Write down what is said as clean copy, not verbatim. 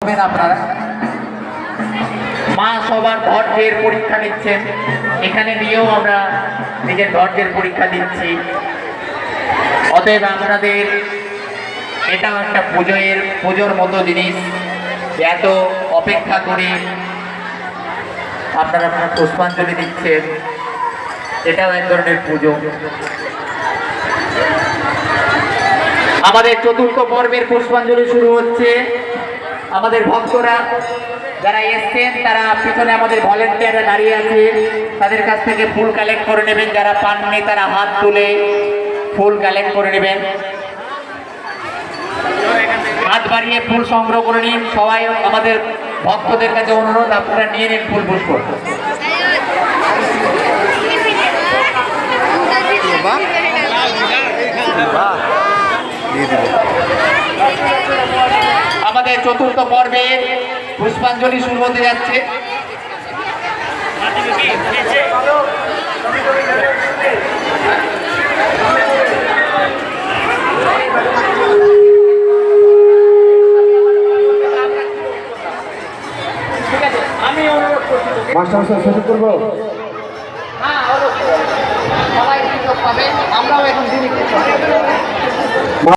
বসবেন আপনারা। মা সবার ধৈর্যের পরীক্ষা নিচ্ছেন, এখানে নিয়েও আমরা নিজের ধৈর্যের পরীক্ষা দিচ্ছি। অতএব আপনাদের এটাও একটা পুজোর মতো জিনিস, এত অপেক্ষা করে আপনারা পুষ্পাঞ্জলি দিচ্ছেন, এটাও এক ধরনের পুজো। আমাদের চতুর্থ পর্বের পুষ্পাঞ্জলি শুরু হচ্ছে। আমাদের ভক্তরা যারা এসছেন তারা পিছনে আমাদের ভলেন্টিয়াররা দাঁড়িয়ে আছে, তাদের কাছ থেকে ফুল কালেক্ট করে নেবেন। যারা পাননি তারা হাত তুলে ফুল কালেক্ট করে নেবেন, হাত বাড়িয়ে ফুল সংগ্রহ করে নিন। সবাই আমাদের ভক্তদের কাছে অনুরোধ, আপনারা নিয়ে নিন ফুল পুষ্প। আমাদের চতুর্থ পর্বে পুষ্পাঞ্জলি শুরু হতে যাচ্ছে। আমি অনুরোধ করছি, শুরু করবো। হ্যাঁ সবাই সুযোগ পাবে, আমরাও এখন দিন